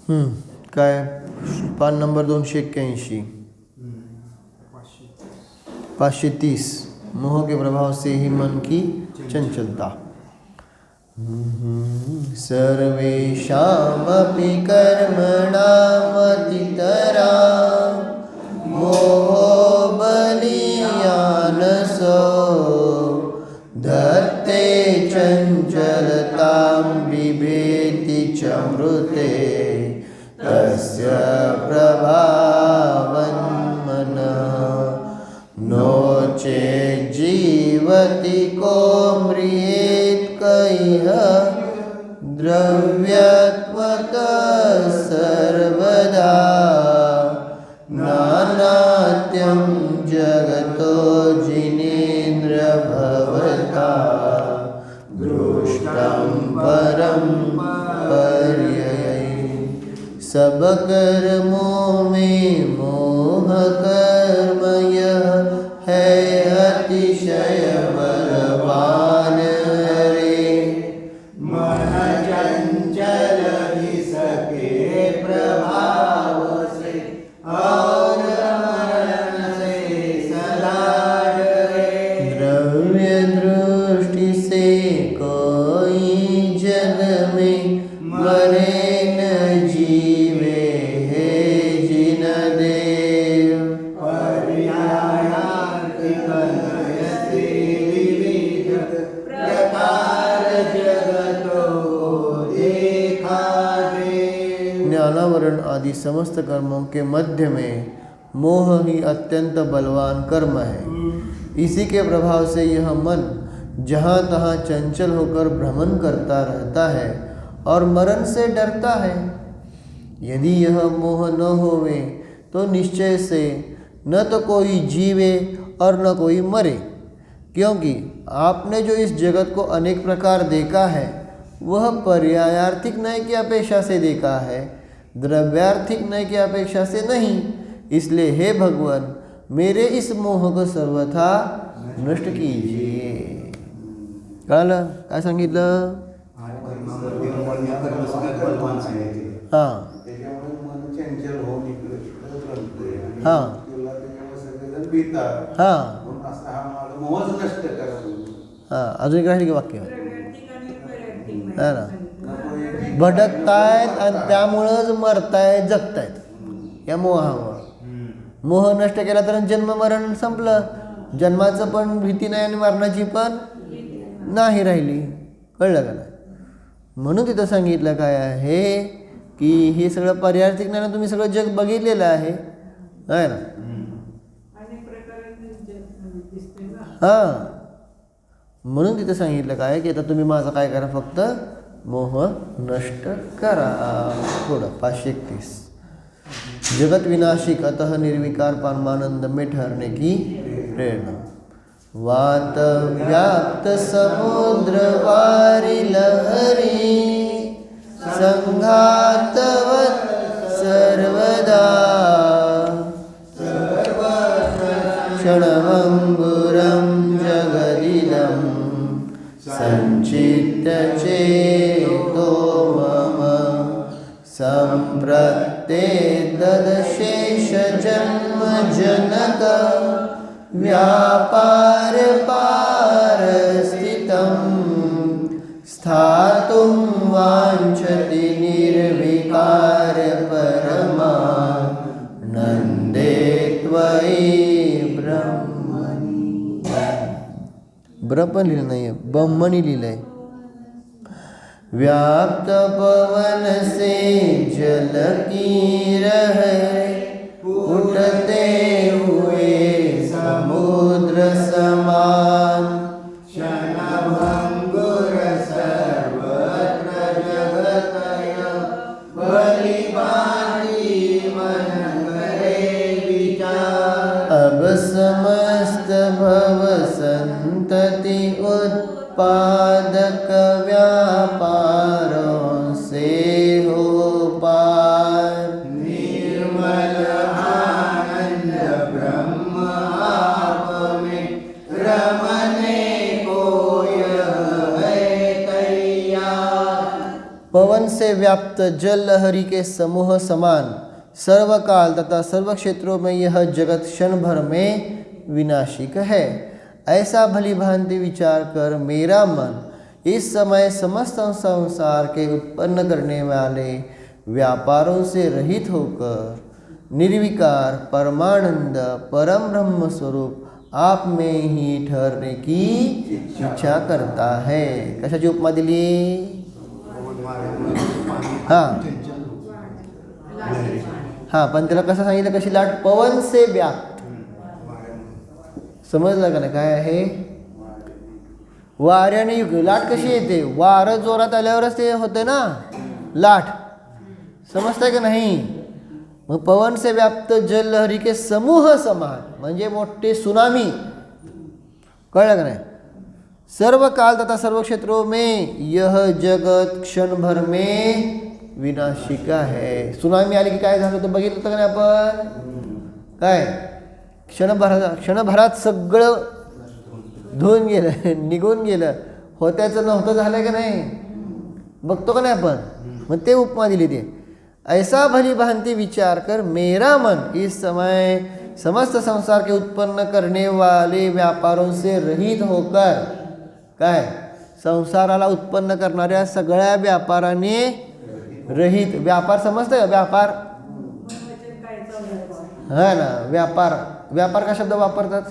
काय पान नंबर 281 530 मोह के प्रभाव से ही मन की चंचलता। सर्वेषामपि कर्मणामतितरा मोहो बलीयानसो धत्ते चञ्चलतां बिभेति च मृते तस्य प्रभावन्मनः नो चेज्जीवति को म्रियेत् कइह द्रव्यत्वतः सर्वदा नानात्यं जगतो जिनेन्द्र भवता दृष्टं परं पर्ययै। सब कर्मों में मोह कर्म यह है अतिशय बलवान रे। मन चंचल इसके प्रभाव से और मरण से सदा डरे। द्रव्य दृष्टि से कोई जग में मरे न जीवे हे जिन देव। पर्यायार्थिक नयसे विविध प्रकार जगतो देखा दे। ज्ञानावरण आदि समस्त कर्मों के मध्य में मोह ही अत्यंत बलवान कर्म है। इसी के प्रभाव से यह मन जहाँ तहाँ चंचल होकर भ्रमण करता रहता है और मरण से डरता है। यदि यह मोह न होवे तो निश्चय से न तो कोई जीवे और न कोई मरे, क्योंकि आपने जो इस जगत को अनेक प्रकार देखा है वह पर्यायार्थिक न्याय की अपेक्षा से देखा है, द्रव्यार्थिक न्याय की अपेक्षा से नहीं। इसलिए हे भगवान, मेरे इस मोह को सर्वथा नष्ट कीजिए। कळलं काय सांगितलं? हां हां हां हां अजून एक राहील की वाक्य है ना, भटकतायत आणि त्यामुळंच मरतायत जगतायत या मोहामुळं। मोह नष्ट केला तर जन्म मरण संपलं, जन्माचं पण भीती नाही आणि मरणाची पण नाही राहिली। कळलं का नाही? म्हणून तिथं सांगितलं काय आहे की हे सगळं पर्यायार्थिक ज्ञान तुम्ही सगळं जग बघितलेलं आहे ना। हां म्हणून तिथं सांगितलं काय की आता तुम्ही माझं काय करा, फक्त मोह नष्ट करा। पुढं 531 जगत विनाशिक अतः निर्विकार परमानंद में ठहरने की प्रेरणा। वात व्याप्त समुद्र वारी लहरी संघातवत् सर्वदा क्षणभंगुरं जगदिदं संचित्य चेतो मम सम्प्रत्येतदशेष जन्म जनक व्यापार पार स्थितं स्थातुं वाञ्छति निर्विकार परमानन्दे त्वयि ब्रह्मणि। ब्रह्म लिहिलं नाही आहे, ब्रह्मणी लिहिलं आहे। व्याप्त पवन से जल की लहरें उठते हुए समुद्र समान क्षणभंगुर सर्वत्र जगतय बलिभाति मन करे विचार। अब समस्त भव संतति उत्पादक व्यापारों से हो पार। निर्मल आनंद से व्याप्त जल लहरी के समूह समान सर्व काल तथा सर्व क्षेत्रों में यह जगत क्षण भर में विनाशिक है। ऐसा भली भांति विचार कर मेरा मन इस समय समस्त संसार के उत्पन्न करने वाले व्यापारों से रहित होकर निर्विकार परमानंद परम ब्रह्म स्वरूप आप में ही ठहरने की इच्छा करता है। कशाची उपमा दिली? हां पण त्याला कसं सांगितलं? कशी लाट? पवन से व्याप्त. समजलं का नाही काय आहे? वाऱ्याने युग. लाट कशी येते? वारं जोरात आल्यावरच ते होते ना लाट. समजतंय का नाही? मग पवन से व्याप्त जल लहरी के समूह समान म्हणजे मोठे सुनामी. कळलं का नाही? सर्व काल तथा सर्व क्षेत्रों में यह जगत क्षण भर में विनाशिका है. सुनामी आली की काय झालं होतं बघितलं होतं का नाही आपण? काय क्षणभरात सगळं धुवून गेलं, निघून गेलं. होत्याचं नव्हतं झालं का नाही? बघतो का नाही आपण? मग ते उपमा दिली ते. ऐसा भली भांति विचार कर मेरा मन इस समय समस्त संसार के उत्पन्न करने वाले व्यापारों से रहित होकर काय संसाराला उत्पन्न करणाऱ्या सगळ्या व्यापाराने रहित. व्यापार समजतंय का? व्यापार हा ना. व्यापार का शब्द वापरतात?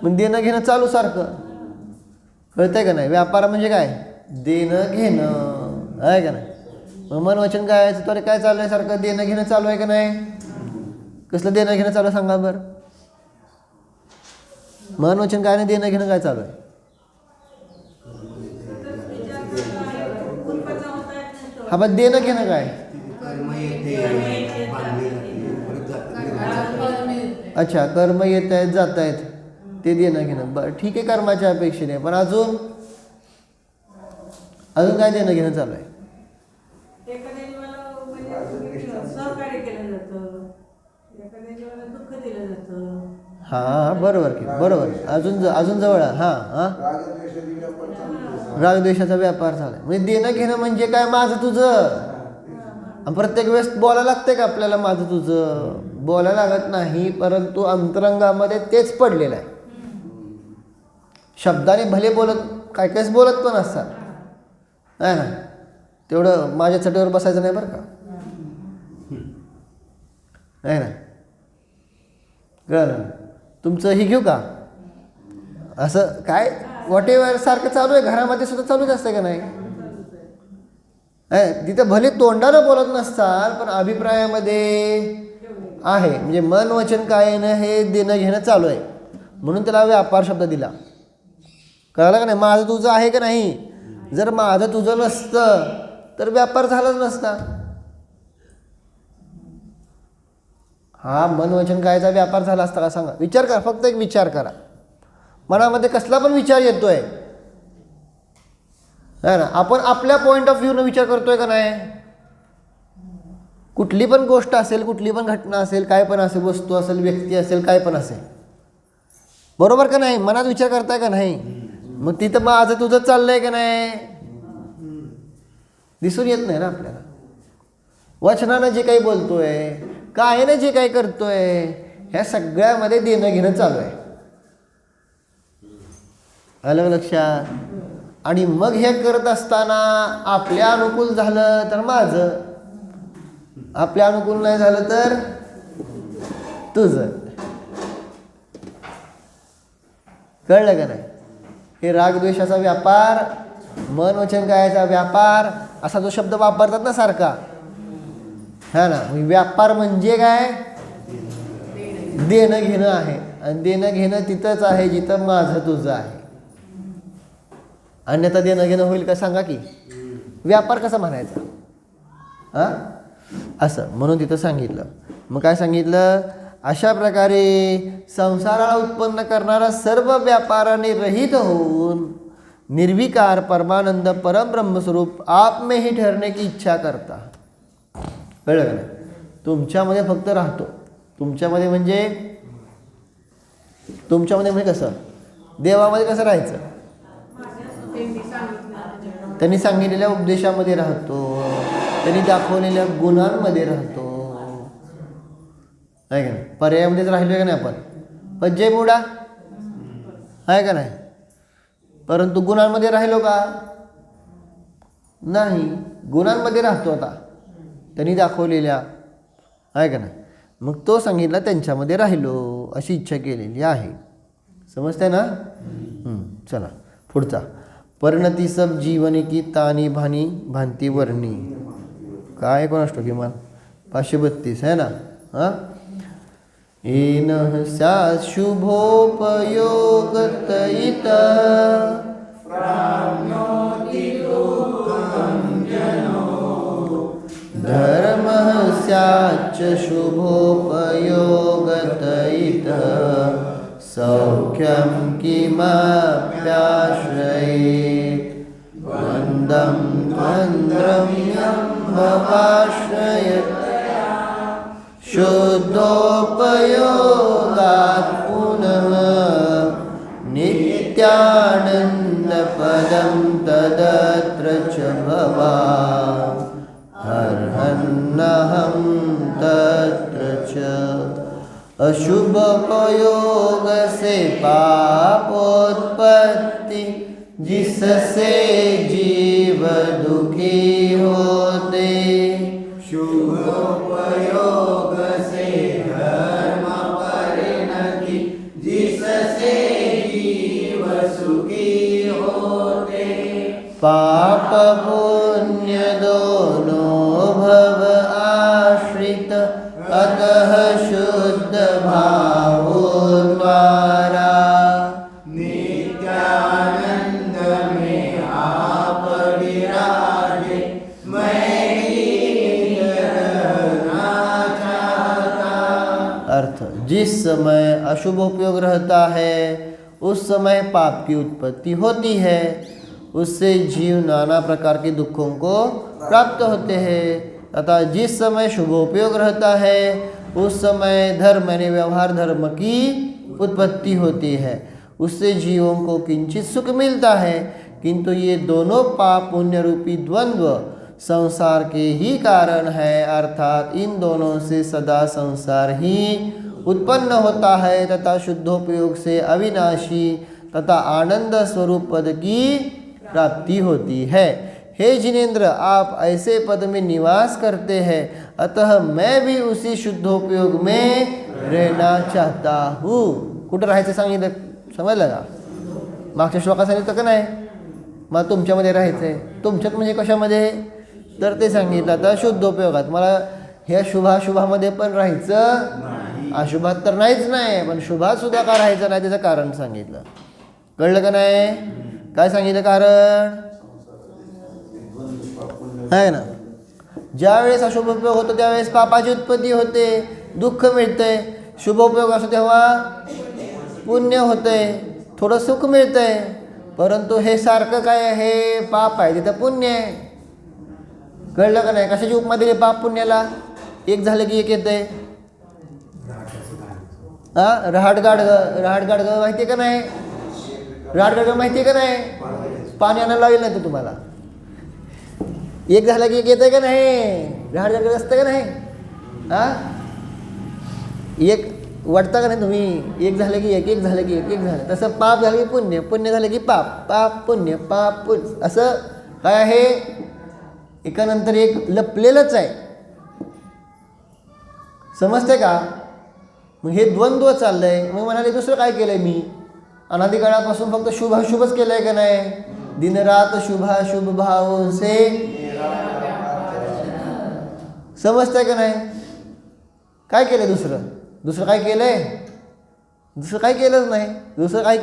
मग देणं घेणं चालू सारखं. कळतंय का नाही? व्यापार म्हणजे काय? देणं घेणं आहे का नाही? मग मन वचन काय आहे? तर काय चालू आहे सारखं? देणं घेणं चालू आहे का नाही? कसलं देणं घेणं चालू आहे सांगा बरं? मन वचन काय नाही, देणं घेणं काय चालू आहे? हा बघ देणं घेणं काय? अच्छा कर्म येत आहेत जात आहेत ते देणं घेणं. बरं ठीक आहे कर्माच्या अपेक्षेने. पण अजून काय देणं घेणं चालू आहे? हां बरोबर की बरोबर. अजून जवळ. हां रागद्वेषाचा व्यापार झाला. म्हणजे देणं घेणं म्हणजे काय? माझं तुझं. प्रत्येक वेळेस बोलायला लागते का आपल्याला माझं तुझं? बोलायला लागत नाही, परंतु अंतरंगामध्ये तेच पडलेलं आहे. शब्दाने भले बोलत काय कायच बोलत पण असतात आहे ना. तेवढं माझ्या चटईवर बसायचं नाही बरं का आहे ना. कळलं? तुमचं हे घेऊ का असं काय वॉटेवर सारखं चालू आहे. घरामध्ये सुद्धा चालूच असतं का नाही? तिथं भले तोंडानं बोलत नसताल पण अभिप्रायामध्ये आहे. म्हणजे मन वचन काय ना हे देणं घेणं चालू आहे म्हणून त्याला व्यापार शब्द दिला. कळलं का नाही? माझं तुझं आहे का नाही? जर माझं तुझं नसतं तर व्यापार झालाच नसता. हा मन वचन कायचा व्यापार झाला असता का सांगा? विचार करा. फक्त एक विचार करा. मनामध्ये कसला पण विचार येतोय है ना. आपण आपल्या पॉईंट ऑफ व्ह्यूनं विचार करतोय का नाही? कुठली पण गोष्ट असेल, कुठली पण घटना असेल, काय पण असेल, वस्तू असेल, व्यक्ती असेल, काय पण असेल, बरोबर का नाही? मनात विचार करताय का नाही? मग तिथं माझं तुझं चाललंय का नाही? दिसून येत नाही ना आपल्याला. वचनानं जे काही बोलतोय, कायनं जे काही करतोय, ह्या सगळ्यामध्ये देणं घेणं चालू आहे. आलं लक्षात? आणि मग हे करत असताना आपल्या अनुकूल झालं तर माझं, आपल्या अनुकूल नाही झालं तर तुझं. कळलं का नाही? हे रागद्वेषाचा व्यापार, मन वचन कायाचा व्यापार असा जो शब्द वापरतात ना सारखा, हा ना. व्यापार म्हणजे काय? देणं घेणं आहे. आणि देणं घेणं तिथंच आहे जिथं माझं तुझं आहे. अन्यथा देणं घेणं होईल का सांगा की? व्यापार कसा म्हणायचा? हां असं म्हणून तिथं सांगितलं. मग काय सांगितलं? अशा प्रकारे संसाराला उत्पन्न करणारा सर्व व्यापाराने रहित होऊन निर्विकार परमानंद परमब्रह्मस्वरूप आप में ही ठहरने की इच्छा करता. कळलं का नाही? तुमच्यामध्ये फक्त राहतो. तुमच्यामध्ये म्हणजे कसं? देवामध्ये कसं राहायचं? त्यांनी सांगितलेल्या उपदेशामध्ये राहतो, त्यांनी दाखवलेल्या गुणांमध्ये राहतो. आहे का नाही? पर्यायामध्येच राहिलो का नाही आपण? पज्जे बुडा आहे का नाही? परंतु गुणांमध्ये राहिलो का? नाही. गुणांमध्ये राहतो आता त्यांनी दाखवलेल्या, आहे का नाही? मग तो सांगितला त्यांच्यामध्ये राहिलो अशी इच्छा केलेली आहे. समजते ना? चला पुढचा. परिणती सब जीवन की तानी भानी भांती वर्णी. काय कोण असतो किमान 532 आहे ना? हां, येन स्यात् शुभोपयोगतयित धर्मः स्याच्च शुभोपयोगतयित सौख्यं किमप्याश्रयेत् वन्दं द्वन्द्रम्यं भवाश्रयत् शुद्धोपयोगात् पुनः नित्यानन्दपदं तदत्र च भवान् अर्हन्नहं तत्र च. अशुभोपयोग से पापोत्पत्ति जिससे जीव दुखी होते. शुभोपयोग से धर्म परिणति जिससे जीव सुखी होते. पाप पुण्य दोनों भव आश्रित अतः शुद्ध भावो द्वारा नित्यानंद में आप विराजे. मैं रहना चाहता. अर्थ, जिस समय अशुभ उपयोग रहता है उस समय पाप की उत्पत्ति होती है, उससे जीव नाना प्रकार के दुखों को प्राप्त होते हैं. तथा जिस समय शुभोपयोग रहता है उस समय धर्म यानी व्यवहार धर्म की उत्पत्ति होती है, उससे जीवों को किंचित सुख मिलता है. किंतु ये दोनों पाप पुण्य रूपी द्वंद्व संसार के ही कारण है, अर्थात इन दोनों से सदा संसार ही उत्पन्न होता है तथा शुद्धोपयोग से अविनाशी तथा आनंद स्वरूप पद की प्राप्ति होती है. हे जिनेन्द्र, आप ऐसे पद में निवास करते हैं, अतः मैं भी उसी शुद्धोपयोग में रहना चाहता हूँ. कुठं राहायचं सांगितलं, समजलं का? मागच्या श्लोकात सांगितलं का नाही? मला तुमच्यामध्ये राहायचं आहे. तुमच्यात म्हणजे कशामध्ये? तर ते सांगितलं आता शुद्धोपयोगात. मला ह्या शुभाशुभामध्ये पण राहायचं, अशुभात तर नाहीच नाही, पण शुभात सुद्धा का राहायचं नाही त्याचं कारण सांगितलं. कळलं का नाही? काय सांगितलं कारण? आहे ना, ज्यावेळेस अशुभोपयोग होतो त्यावेळेस पापाची उत्पत्ती होते, दुःख मिळतंय. शुभोपयोग असतो तेव्हा पुण्य होतंय, थोडं सुख मिळतंय. परंतु हे सारखं काय आहे? पाप आहे तिथं पुण्य आहे. कळलं का नाही? कशाची उपमा दिली पाप पुण्याला? एक झालं की एक येतंय. हां, रहाडगाडगं माहिती आहे का नाही? रहाडगाडगं माहिती आहे का नाही? पाण्यानं लावेल नाही तो तुम्हाला. एक झालं की एक येतं का नाही? रहाडगाडगं असतं का नाही? हां, एक वाटतं का नाही तुम्ही? एक झालं की एक झालं की एक झालं. तसं पाप झालं की पुण्य, पुण्य झालं की पाप, पाप पुण्य, पाप पुण्य, असं काय आहे? एकानंतर एक लपलेलंच आहे. समजते का? मग हे द्वंद्व चाललंय. मग म्हणाले दुसरं काय केलंय मी? अनादिकाळापासून फक्त शुभाशुभच केलंय का नाही? दिनरात शुभाशुभ भाव से. समजतंय का नाही? काय केलंय दुसरं? दुसरं काय केलंय? दुसरं काय केलंच नाही. दुसरं काय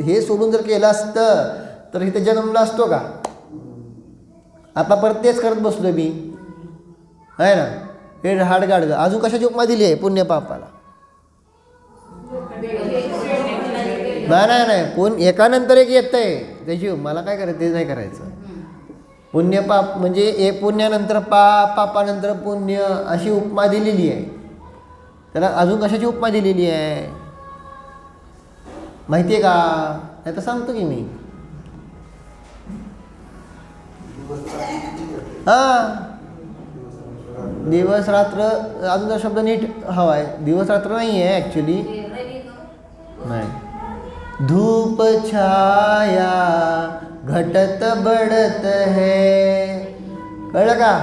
हे सोडून जर केलं असतं तर इथे जन्मला असतो का? आता परत तेच करत बसलो मी, आहे ना? हे रहाडगाडगं. अजून कशाची उपमा दिली आहे पुण्य पापाला? नाही, एकानंतर एक येत आहे त्याची. मला काय करायचं ते नाही करायचं. पुण्य पाप म्हणजे एक पुण्यानंतर पाप, पापानंतर पुण्य अशी उपमा दिलेली आहे. त्याला अजून कशाची उपमा दिलेली आहे माहिती आहे का? नाही तर सांगतो की मी. हां, दिवस रात्र, अजून तो शब्द नीट हवा आहे. दिवस रात्र नाही आहे ॲक्च्युली, नाही. धूप छाया घटत बढ़त है, कळलं का?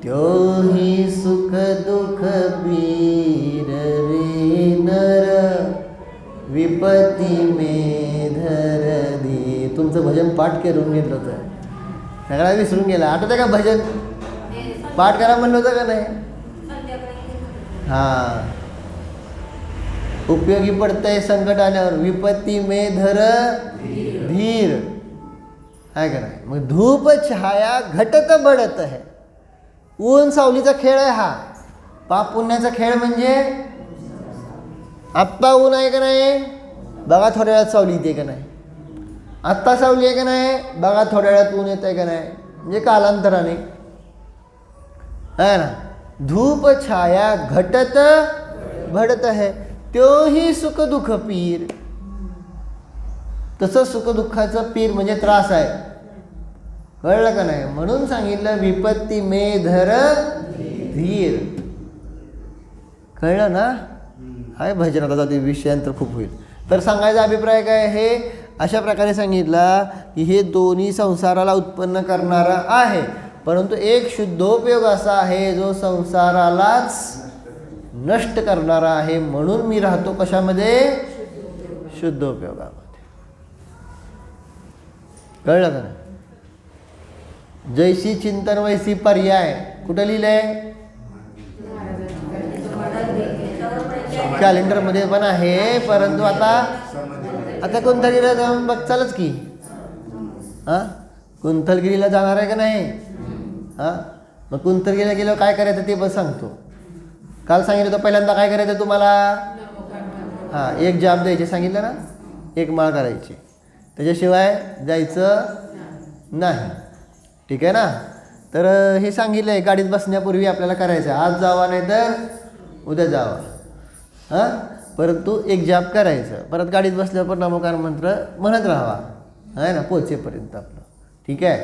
त्यो ही सुख दुख पीर रे नर, विपत्ती में धर दे. तुमचं भजन पाठ करून घेतलं होतं, सगळा विसरून गेला. आठवतं का भजन पाठ करा म्हणलं होतं का नाही? हां, उपयोगी पडतंय संकट आल्यावर. विपत्ती में धर धीर, आहे का नाही? मग धूप छाया घटत बढत है. ऊन सावलीचा खेळ आहे हा. पाप पुण्याचा खेळ म्हणजे आत्ता ऊन आहे का नाही, बघा थोड्या वेळात सावली येते का नाही. आत्ता सावली आहे का नाही, बघा थोड्या वेळात ऊन येत आहे का नाही. म्हणजे कालांतराने, है ना. धूप छाया घटत बढ़त है, त्यो ही सुख दुःख पीर. तसं सुख दुःखाचं पीर म्हणजे त्रास आहे, कळलं का नाही? म्हणून सांगितलं विपत्ती में धर धीर. कळलं ना? हाय भजनाचा जाते विषयांतर खूप होईल. तर सांगायचा अभिप्राय काय आहे, अशा प्रकारे सांगितला की हे दोन्ही संसाराला उत्पन्न करणारा आहे, परंतु एक शुद्धोपयोग असा आहे जो संसारालाच नष्ट करणारा आहे. म्हणून मी राहतो कशामध्ये? शुद्धोपयोगामध्ये. कळलं का नाही? जैसी चिंतन वैसी पर्याय कुठं लिहिलंय? कॅलेंडरमध्ये पण आहे, परंतु आता कुंथलगिरीला जाऊन बघचालच की. हां, कुंथलगिरीला जाणार आहे का नाही? हां, मग कुंथलगिरीला गेल्यावर काय करायचं ते पण सांगतो. काल सांगितलं होतं पहिल्यांदा काय करायचं तुम्हाला. हां, एक जाप द्यायचे सांगितलं ना, एक माळ करायची, त्याच्याशिवाय जायचं नाही. ठीक आहे ना. तर हे सांगितलं आहे गाडीत बसण्यापूर्वी आपल्याला करायचं. आज जावा नाही तर उद्या जावा. हां, परंतु एक जाप करायचं. परत गाडीत बसल्यावर पण नामोकार मंत्र म्हणत राहावा, आहे ना, पोचेपर्यंत आपलं. ठीक आहे.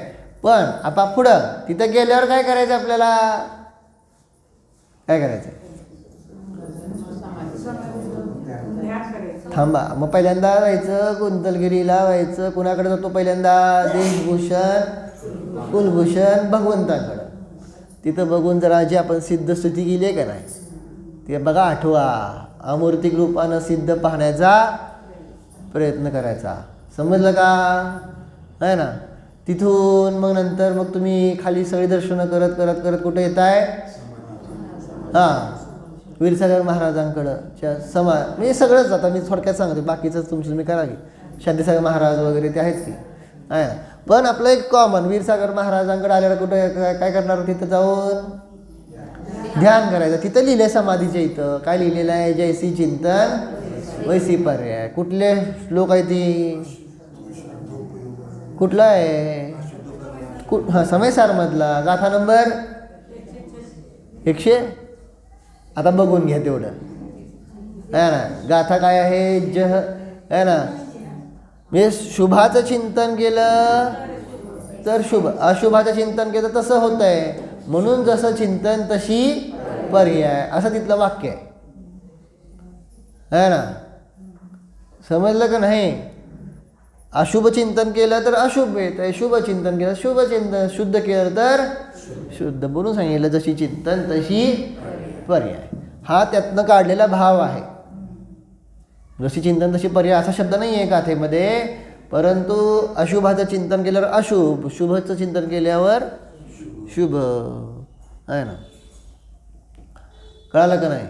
पण आता पुढं तिथं गेल्यावर काय करायचं आपल्याला? काय करायचं? थांबा, मग पहिल्यांदा व्हायचं कुंथलगिरीला व्हायचं. कुणाकडे जातो पहिल्यांदा? देशभूषण कुलभूषण भगवंताकडं. तिथं बघून जरा जी आपण सिद्ध स्तुती केली आहे का नाही ते बघा, आठवा. अमूर्तिक रूपानं सिद्ध पाहण्याचा प्रयत्न करायचा. समजलं का? आहे ना. तिथून मग नंतर मग तुम्ही खाली सगळी दर्शनं करत करत करत कुठे येत आहे? हां, वीरसागर महाराजांकडं म्हणजे सगळंच. आता मी थोडक्यात सांगतो, बाकीचंच तुम्ही करा की. शांतीसागर महाराज वगैरे ते आहेत की, आहे ना. पण आपलं एक कॉमन वीरसागर महाराजांकडे आल्यावर कुठं काय करणार? तिथं जाऊन ध्यान करायचं. तिथं लिहिलं आहे समाधीच्या इथं काय लिहिलेलं आहे? जैसी चिंतन वैसी पर्याय. कुठले श्लोक आहे ती? कुठला आहे? हां, समयसारमधला गाथा नंबर 100. आता बघून घ्या तेवढं, आहे ना. गाथा काय आहे? जह, आहे ना. म्हणजे शुभाचं चिंतन केलं तर शुभ, अशुभाचं चिंतन केलं तसं होतं आहे. म्हणून जसं चिंतन तशी पर्याय, असं तिथलं वाक्य आहे ना. समजलं का नाही? अशुभ चिंतन केलं तर अशुभ येत आहे, शुभ चिंतन केलं शुभ चिंतन, शुद्ध केलं तर शुद्ध. बोलून सांगितलं जशी चिंतन तशी पर्याय. हा त्यातनं काढलेला भाव आहे. जशी चिंतन तशी पर्याय असा शब्द नाही आहे गाथेमध्ये, परंतु अशुभाचं चिंतन केल्यावर अशुभ, शुभचं चिंतन केल्यावर शुभ, आहे ना. कळालं का नाही?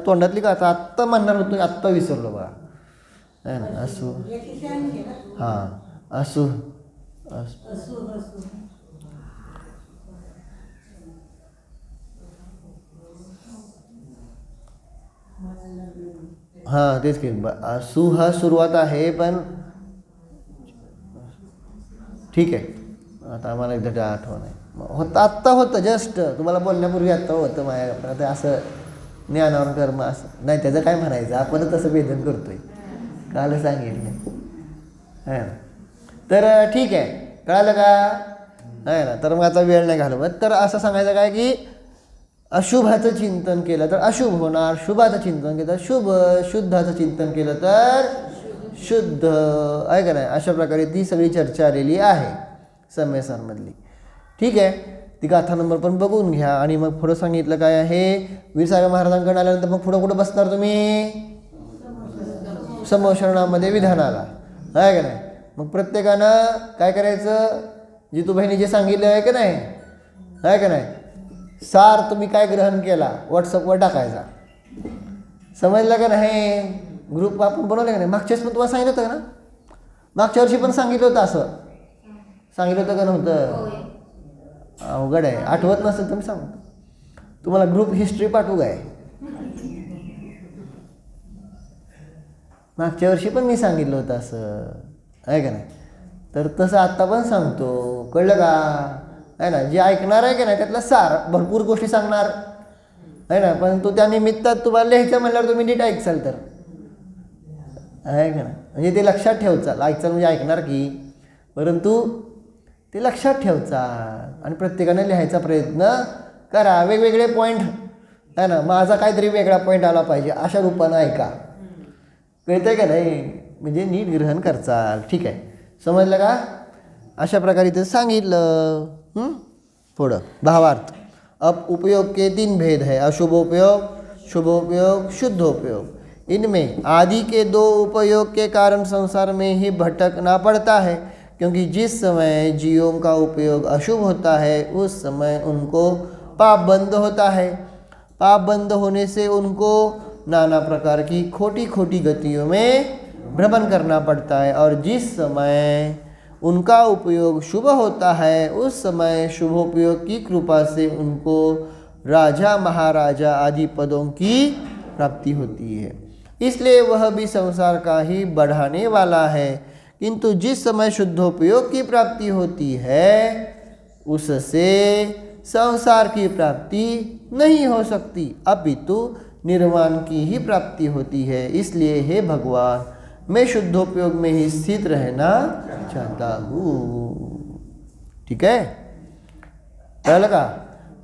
तोंडातली गाथा आत्ता म्हणणार होतो, आत्ता विसरलो बघा, आहे ना. असू, हां, असू हां, तेच की. असू हा सुरुवात आहे, पण ठीक आहे. आता आम्हाला एकदा आठवण आहे. होतं आत्ता, होतं जस्ट तुम्हाला बोलण्यापूर्वी आत्ता होतं माझ्या. पण आता असं ज्ञानावर कर्म असं नाही, त्याचं काय म्हणायचं, आपणच तसं वेदन करतोय. काल सांगितलं, हां. तर ठीक आहे, कळालं का? आहे ना. तर मग आता वेळ नाही घालवत. तर असं सांगायचं काय की अशुभाचं चिंतन केलं तर अशुभ होणार, शुभाचं चिंतन केलं तर शुभ, शुद्धाचं चिंतन केलं तर शुद्ध, आहे का नाही. अशा प्रकारे ती सगळी चर्चा आलेली आहे सम्यसारमधली. ठीक आहे. ती गाथा नंबर पण बघून घ्या. आणि मग पुढं सांगितलं काय आहे, वीरसाहेब महाराजांकडे आल्यानंतर मग पुढं कुठं बसणार तुम्ही, समोशरणामध्ये विधानाला, आहे का नाही. मग प्रत्येकानं काय करायचं, जितू बहिणी जे सांगितलं आहे का नाही, आहे का नाही, सार तुम्ही काय ग्रहण केला व्हॉट्सअपवर टाकायचा. समजलं का नाही. ग्रुप आपण बनवलं का नाही. मागच्या वेळेस पण तुम्हाला सांगितलं होतं का ना, मागच्या वर्षी पण सांगितलं होतं, असं सांगितलं होतं का नव्हतं. अवघड आहे, आठवत नसेल तर मी सांगतो तुम्हाला. ग्रुप हिस्ट्री पाठवू काय, मागच्या वर्षी पण मी सांगितलं होतं असं, आहे का नाही. तर तसं आत्ता पण सांगतो, कळलं का, आहे ना. जे ऐकणार आहे का नाही त्यातलं सार भरपूर गोष्टी सांगणार, आहे ना. पण तो त्या निमित्तात तुम्हाला लिहायचं म्हणल्यावर तुम्ही नीट ऐकचाल तर, आहे का ना. म्हणजे ते लक्षात ठेवचाल. ऐकचाल म्हणजे ऐकणार की, परंतु ते लक्षात ठेवचाल आणि प्रत्येकाने लिहायचा प्रयत्न करा. वेगवेगळे पॉईंट, आहे ना. माझा काहीतरी वेगळा पॉईंट आला पाहिजे अशा रूपानं ऐका. कळतं आहे का नाही. म्हणजे नीट ग्रहण करचाल. ठीक आहे, समजलं का. अशा प्रकारे ते सांगितलं. पुढं भावार्थ. अब उपयोग के 3 भेद है, अशुभोपयोग, शुभोपयोग, शुद्धोपयोग. इनमें आदि के 2 उपयोग के कारण संसार में ही भटकना पड़ता है, क्योंकि जिस समय जीवों का उपयोग अशुभ होता है उस समय उनको पाप बंद होता है. पाप बंद होने से उनको नाना प्रकार की खोटी खोटी गतियों में भ्रमण करना पड़ता है, और जिस समय उनका उपयोग शुभ होता है उस समय शुभोपयोग की कृपा से उनको राजा महाराजा आदि पदों की प्राप्ति होती है. इसलिए वह भी संसार का ही बढ़ाने वाला है. किंतु जिस समय शुद्धोपयोग की प्राप्ति होती है उससे संसार की प्राप्ति नहीं हो सकती, अपितु निर्वाण की ही प्राप्ति होती है. इसलिए हे भगवान, मैं शुद्धोपयोग में ही स्थित रहना चाहता हूँ. ठीक आहे, कळलं का.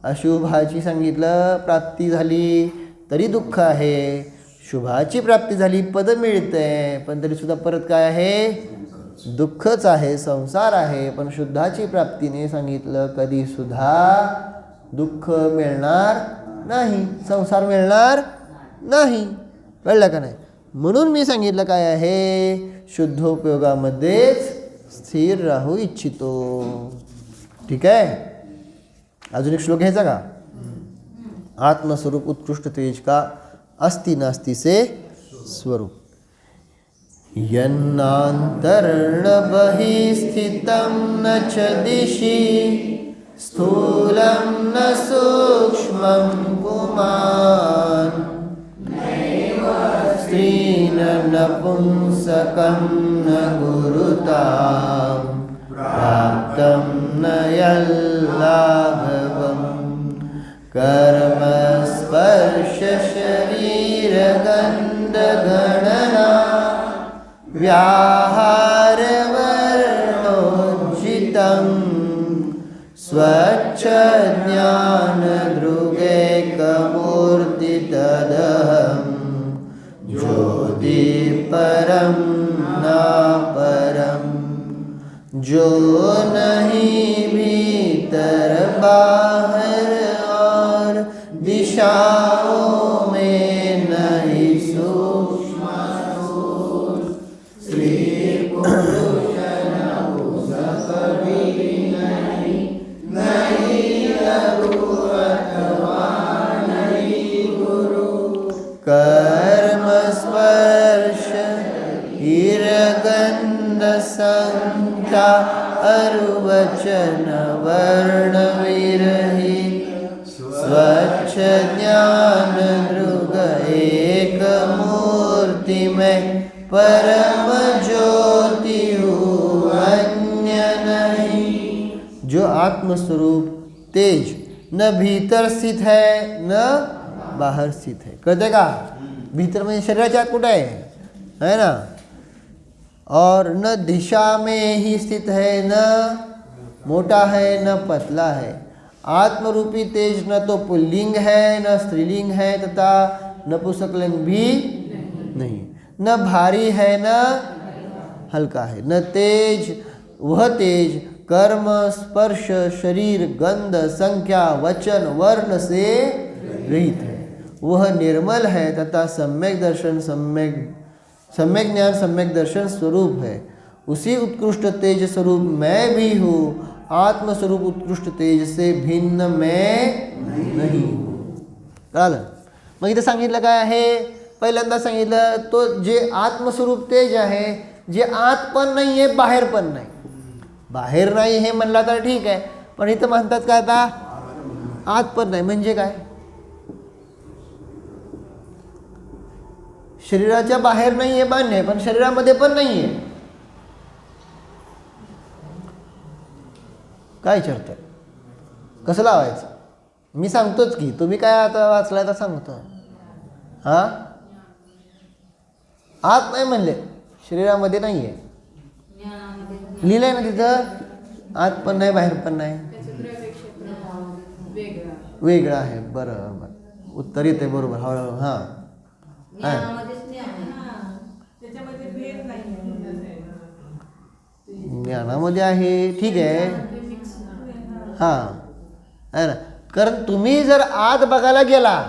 अशुभाची सांगितलं प्राप्ती झाली तरी दुःख आहे, शुभाची प्राप्ती झाली पद मिळते पण तरी सुद्धा परत काय आहे, दुःखच आहे, संसार आहे. पण शुद्धाची प्राप्तीने सांगितलं कधी सुद्धा दुःख मिळणार नाही, संसार मिळणार नाही. कळलं का नाही. म्हणून मी सांगितलं काय आहे, शुद्धोपयोगामध्येच स्थिर राहू इच्छितो. ठीक आहे. अजून एक श्लोक घ्यायचा का. आत्मस्वरूप उत्कृष्ट तेज का अस्ति नास्ति से स्वरूप. यन्नान्तर्न बहिः स्थितं न च दिशि स्थूलं न सूक्ष्मं पुमान् स्त्रीन नपुंसकं न गुरुतां प्राप्तं न यल्लाघवम् कर्म स्पर्श शरीर गंध गणना व्याहार वर्णोज्जितं स्वच्छ ज्ञान दृगेकमूर्ति तदहं ज्योति परम ना परम, जो नहीं भीतर बाहर और दिशाओं में नहीं सूक्ष्म श्री पुरुष नहीं लघु अथवा नहीं गुरु. कर्म स्पर्श हीरगंध संख्या अरुवचन वर्ण विरहित स्वच्छ ज्ञान दृग एक मूर्ति में परम ज्योति हूँ अन्य नहीं. जो आत्मस्वरूप तेज न भीतर स्थित है न बाहर स्थित है. कळते का. भीतर म्हणजे शरीराच्या आत कुठे आहे ना, और न दिशा में ही स्थित है न मोटा है न पतला है। आत्मरूपी तेज न तो पुल्लिंग है न स्त्रीलिंग है तथा नपुंसकलिंग भी नहीं, न भारी है न हल्का है, न तेज वह तेज कर्म स्पर्श शरीर गंध संख्या वचन वर्ण से रहित है। वह निर्मल है तथा सम्यक दर्शन सम्यक ज्ञान सम्यक दर्शन स्वरूप है। उसी उत्कृष्ट तेज स्वरूप मैं भी हूँ। आत्मस्वरूप उत्कृष्ट तेज से भिन्न मैं नहीं हूँ। कळलं? मग इथं सांगितलं काय आहे? पहिल्यांदा सांगितलं तो जे आत्मस्वरूप तेज आहे, जे आत पण नाही आहे बाहेर पण नाही. बाहेर नाही हे म्हणला तर ठीक आहे, पण इथं म्हणतात काय आता आत पण नाही म्हणजे काय? शरीराच्या बाहेर नाही आहे मान्य आहे, पण शरीरामध्ये पण नाही आहे. काय विचारताय? कसं लावायचं? मी सांगतोच की, तुम्ही काय आता वाचलाय तर सांगतो. हां आत नाही म्हणले, शरीरामध्ये नाही आहे लिहिलं आहे ना तिथं. आत पण नाही बाहेर पण नाही, वेगळं आहे. बरोबर उत्तर येते बरोबर हळूहळू. हां ज्ञानामध्ये आहे ठीक आहे. हां आहे ना, कारण तुम्ही जर आत बघायला गेला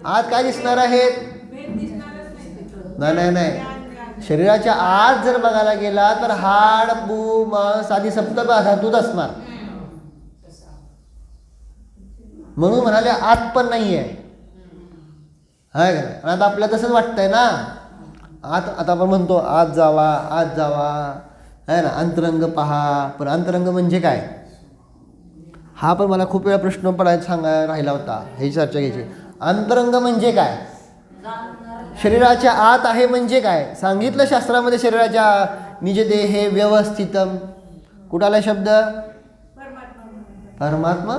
आत काय दिसणार आहेत? नाही नाही, शरीराच्या आत जर बघायला गेला तर हाड पू मांस आदी सप्तधातूच असणार. म्हणून म्हणाले आत पण नाही आहे. हाय का? आता आपल्याला तसंच वाटतंय ना. आता आपण म्हणतो आत जावा आत जावा आहे ना, अंतरंग पहा. पण अंतरंग म्हणजे काय? हा पण मला खूप वेळा प्रश्न पडायचा सांगायला राहिला होता, हे चर्चा घ्यायची. अंतरंग म्हणजे काय? शरीराच्या आत आहे म्हणजे काय? सांगितलं शास्त्रामध्ये शरीराच्या निज देहे व्यवस्थितम. कुठाला शब्द? परमात्मा.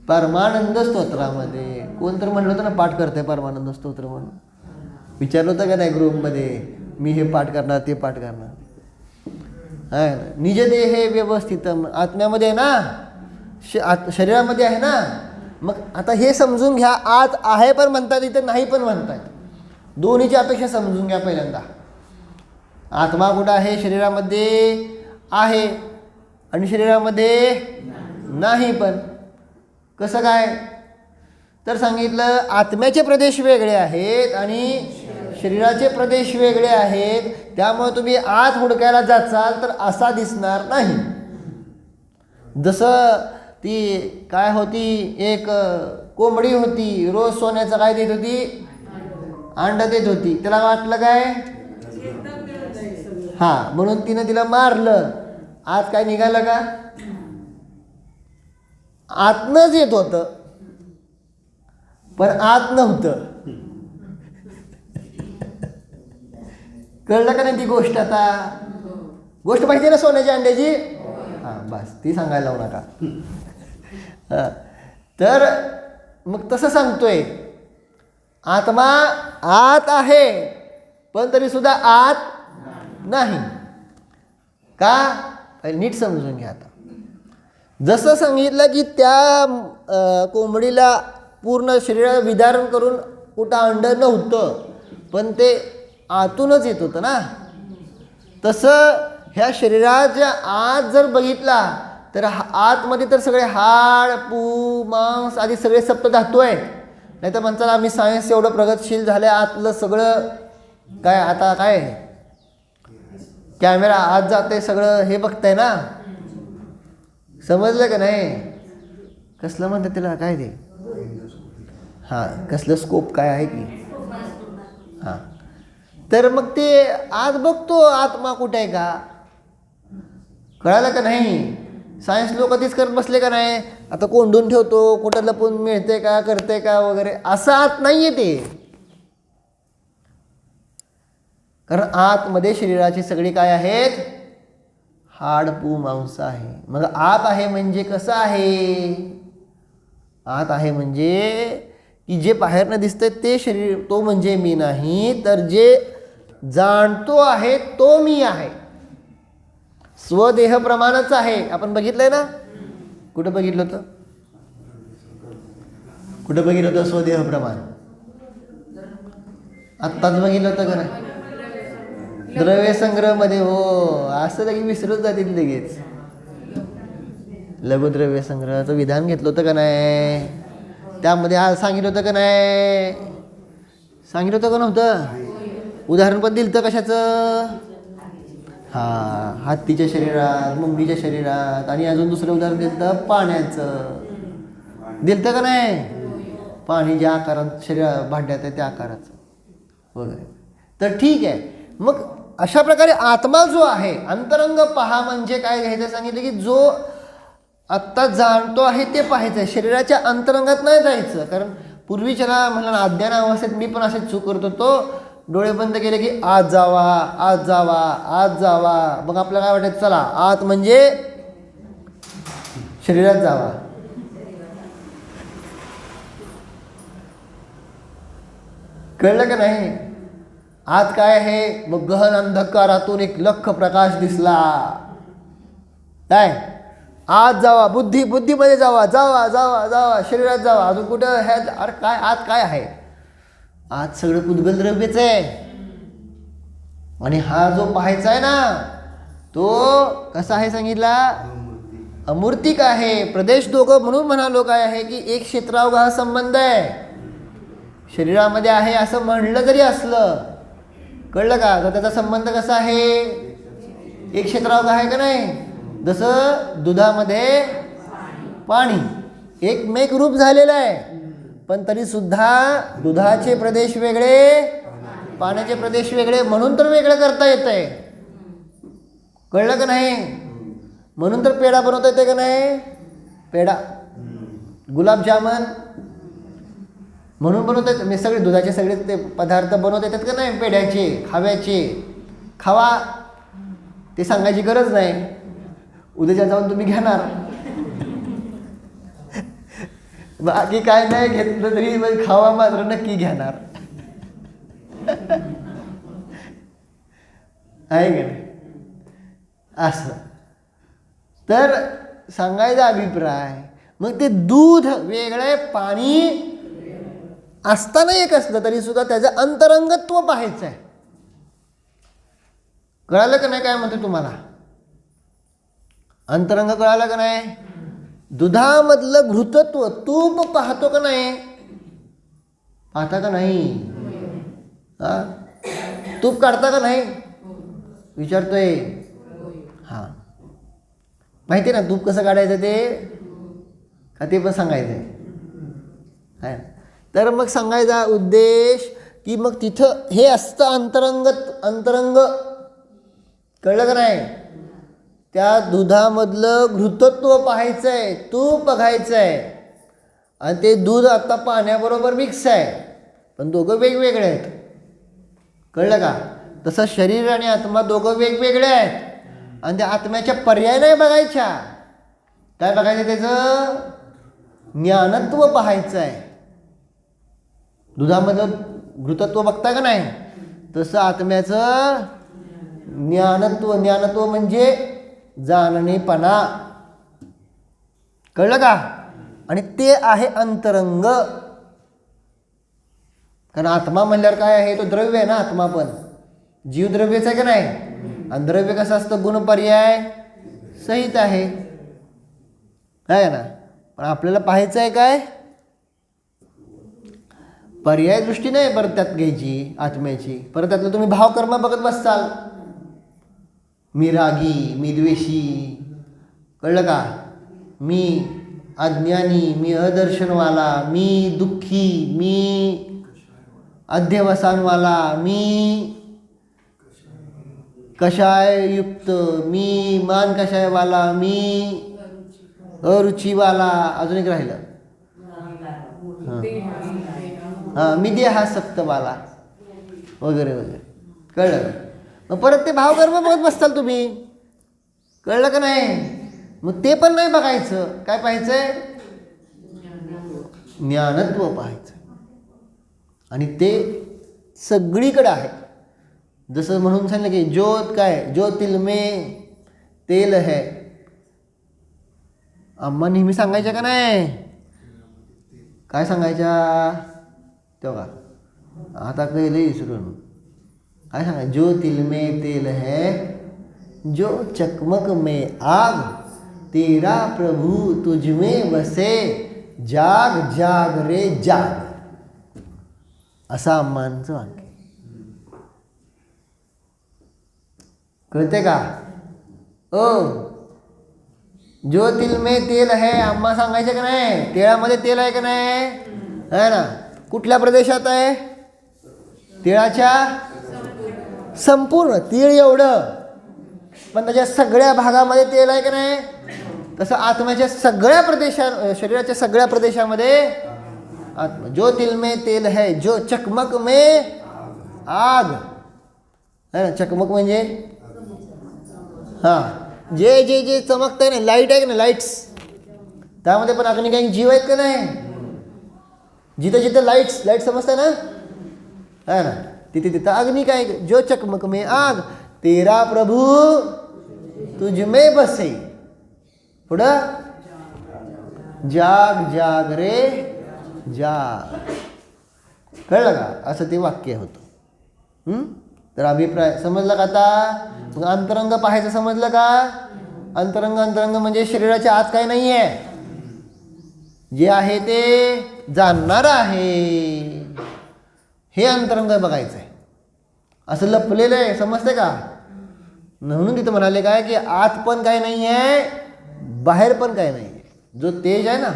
परमानंद स्तोत्रामध्ये. कोण तर म्हणलं होतं ना पाठ करते परमानंद स्तोत्र म्हणून. विचारलं होतं का नाही ग्रुपमध्ये? मी हे पाठ करणार ते पाठ करणार. आहे ना, निज देहे व्यवस्थितम. आत्म्यामध्ये आहे ना, शरीरामध्ये आहे ना. मग आता हे समजून घ्या, आत आहे पण म्हणतात इथं नाही पण म्हणतात. दोन्हीची अपेक्षा समजून घ्या पहिल्यांदा. आत्मा कुठं आहे? शरीरामध्ये आहे आणि शरीरामध्ये नाही पण. कसं काय? तर सांगितलं आत्म्याचे प्रदेश वेगळे आहेत आणि शरीराचे प्रदेश वेगळे आहेत. त्यामुळे तुम्ही आत हुडकायला जाचाल तर असा दिसणार नाही. जसं ती काय होती, एक कोंबडी होती, रोज सोन्याचं काय देत होती? अंडा देत होती. त्याला वाटलं काय? हां, म्हणून तिनं तिला मारलं. आज काय निघालं का? आतनंच येत होतं पण आत नव्हतं. कळलं का नाही ती गोष्ट? आता गोष्ट पाहिजे ना सोन्याच्या अंड्याची. हां बस ती सांगायला लावू नका. तर मग तसं सांगतोय, आत्मा आत आहे पण तरी सुद्धा आत नाही. का? नीट समजून घ्या. आता जसं सांगितलं की त्या कोंबडीला पूर्ण शरीरात विदारण करून कुठं अंड नव्हतं पण ते आतूनच येत होतं ना, तसं ह्या शरीराच्या आत जर बघितला तर आतमध्ये तर सगळे हाड पू मांस आदी सगळे सप्तधातू आहेत. नाही तर म्हणतात आम्ही सायन्स एवढं प्रगतशील झालं, आतलं सगळं काय आता काय कॅमेरा आत जाते सगळं हे बघताय ना. समजलं का नाही? कसलं म्हणतात त्याला काय ते? हां कसलं स्कोप काय आहे की. हां तर मग ते आत बघतो आत्मा कुठे आहे का? कळालं का नाही? सायन्स लोक कधीच करत बसले का नाही? आता कोंडून ठेवतो, कुठं लपून मिळते का करते का वगैरे, असं आत नाही आहे ते. कारण आतमध्ये शरीराची सगळी काय आहेत? हाड पू मांस आहे. मग आत आहे म्हणजे कसं आहे? आत आहे म्हणजे की जे बाहेरनं दिसतंय ते शरीर, तो म्हणजे मी नाही, तर जे जाणतो आहे तो मी आहे. स्वदेह प्रमाणच आहे. आपण बघितलंय ना, कुठं बघितलं होतं, कुठं बघितलं होतं स्वदेह प्रमाण? आत्ताच बघितलं होतं का नाही? द्रव्य संग्रह मध्ये. हो, असं लगेच विसरून जातील लगेच. लघुद्रव्य संग्रहाचं विधान घेतलं होतं का नाही? त्यामध्ये आज सांगितलं होतं का नाही? सांगितलं होतं का नव्हतं? उदाहरण पण दिलं होतं कशाचं? हत्तीच्या शरीरात, मुंगीच्या शरीरात, आणि अजून दुसरं उदाहरण दिलं होतं पाण्याचं. दिलं होतं का नाही? पाणी ज्या आकारात शरीर भांड्यात आहे त्या आकाराचं वगैरे. तर ठीक आहे. मग अशा प्रकारे आत्मा जो आहे, अंतरंग पहा म्हणजे काय घ्यायचं सांगितलं की जो आत्ता जाणतो आहे ते पाहायचं आहे, शरीराच्या अंतरंगात नाही जायचं. कारण पूर्वीच्याला म्हणलं अज्ञान अवस्थेत मी पण असेच चूक करत होतो. डोळे बंद केले की आत जावा, आत जावा, आत जावा. मग आपल्याला काय वाटायचं, चला आत म्हणजे शरीरात जावा. कळलं का नाही? आत काय आहे? मग गहन अंधकारातून एक लख प्रकाश दिसला. काय? आत जावा, बुद्धीमध्ये जावा, जावा जावा जावा, शरीरात जावा. अजून कुठं ह्या? अरे काय आत काय आहे? आत सगळं पुद्गल द्रव्यच आहे. आणि हा जो पाहायचा आहे ना, तो कसा आहे सांगितला? अमूर्तिक आहे. प्रदेश दोघं म्हणून म्हणालो काय आहे की एक क्षेत्रावघा संबंध आहे. शरीरामध्ये आहे असं म्हणलं जरी असलं, कळलं का, तर त्याचा संबंध कसा आहे? एक क्षेत्रावघा आहे का नाही? जसं दुधामध्ये पाणी एकमेक रूप झालेलं आहे, पण तरी सुद्धा दुधाचे प्रदेश वेगळे, पाण्याचे प्रदेश वेगळे, म्हणून तर वेगळं करता येतंय. कळलं का नाही? म्हणून तर पेढा बनवता येते का नाही? पेढा, गुलाबजामन म्हणून बनवता येते. मी सगळे दुधाचे सगळे ते पदार्थ बनवता येतात का नाही? पेढ्याचे, खाव्याचे. खावा ते सांगायची गरज नाही. उद्याच्या जाऊन तुम्ही घेणार. बाकी काय नाही घेतलं तरी खावा मात्र नक्की घेणार. आहे का नाही? असं तर सांगायचा अभिप्राय. मग ते दूध वेगळे, पाणी असताना एक असलं तरी सुद्धा त्याचं अंतरंगत्व पाहायचं आहे. कळालं का नाही काय म्हणते तुम्हाला? अंतरंग कळालं का नाही? दुधामधलं घृतत्व, तूप पाहतो का नाही? पाहता का नाही? तूप काढता का नाही विचारतोय? माहिती आहे ना तूप कसं काढायचं ते? का ते पण सांगायचं आहे? तर मग सांगायचा उद्देश की मग तिथं हे असतं अंतरंग. कळलं का नाही? त्या दुधामधलं घृतत्व पाहायचं आहे, तूप बघायचं आहे. आणि ते दूध आता पाण्याबरोबर मिक्स आहे, पण दोघं वेगवेगळे आहेत. कळलं का? तसं शरीर आणि आत्मा दोघं वेगवेगळे आहेत. आणि त्या आत्म्याच्या पर्याय नाही बघायच्या. काय बघायचं? त्याचं ज्ञानत्व पाहायचं आहे. दुधामधलं घृतत्व बघता का नाही? तसं आत्म्याचं ज्ञानत्व म्हणजे जाणणेपणा. कळलं का? आणि ते आहे अंतरंग. कारण आत्मा म्हणल्यावर काय आहे? तो द्रव्य आहे ना. आत्मा पण जीवद्रव्यच आहे का नाही? आणि द्रव्य कसं असतं? गुणपर्याय सहित आहे ना. पण आपल्याला पाहायचं आहे काय? पर्याय दृष्टी नाही परत त्यात घ्यायची आत्म्याची. परत त्यातलं तुम्ही भावकर्म बघत बसताल. मी रागी, मी द्वेषी. कळलं का? मी अज्ञानी, मी अदर्शनवाला, मी दुःखी, मी अध्यवसानवाला, मी कषाययुक्त, मी मान कषायवाला, मी अरुचीवाला. अजून एक राहिलं, मी देहासक्तवाला वगैरे वगैरे. कळलं? मग परत ते भावकर्म बघत बसताल तुम्ही. कळलं का नाही? मग ते पण नाही बघायचं. काय पाहायचंय? ज्ञानत्व पाहायचं. आणि ते सगळीकडे आहे. जसं म्हणून सांगितलं की ज्योत काय? ज्योतिर्मे तेल है. अम्मा नेहमी सांगायच्या का नाही? काय सांगायच्या तेव्हा? आता कळलं विसरून. काय सांगाय? जो तिल में तेल है, जो चकमक में आग, तेरा प्रभु तुझ में बसे, जाग जाग रे जाग. असं अम्मांचं वाक्य. कळते का? ओ जो तिल में तेल है, अम्मा सांगायचे का नाही? तिळामध्ये तेल आहे का नाही? आहे ना. कुठल्या प्रदेशात आहे? तिळाच्या संपूर्ण तीळ एवढं, पण त्याच्या सगळ्या भागामध्ये तेल आहे का नाही? तसं आत्म्याच्या सगळ्या प्रदेशात, शरीराच्या सगळ्या प्रदेशामध्ये आत्मा. जो तिल में तेल है, जो चकमक में आग. है ना. चकमक म्हणजे हां, जे जे जे चमकत आहे ना, लाईट आहे का नाही, लाईट्स, त्यामध्ये पण अग्नी काही जीव आहेत का नाही? जिथं जिथं लाईट समजतं ना, है ना, तिथे तिथं अग्नी काय. जो चकमक में आग, तेरा प्रभु तुझ में बसे. पुढं जाग जाग रे जाग. कळलं का? असं ते वाक्य होतं. तर अभिप्राय समजला का आता? मग अंतरंग पाहायचं समजलं का? अंतरंग म्हणजे शरीराच्या आत काही नाही आहे, जे आहे ते जाणणार आहे, हे अंतरंग बघायचं आहे. असं लपलेलं आहे, समजते का? म्हणून तिथं म्हणाले काय की आत पण काही नाही आहे, बाहेर पण काही नाही आहे. जो तेज आहे ना,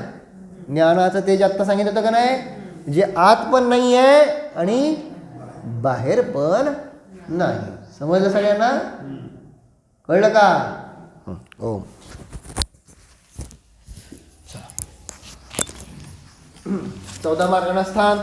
ज्ञानाचं तेज आत्ता सांगितलं होतं का नाही, जे आत पण नाही आहे आणि बाहेर पण नाही. समजलं सगळ्यांना? कळलं का? ओम. 14 मार्गांना स्थान.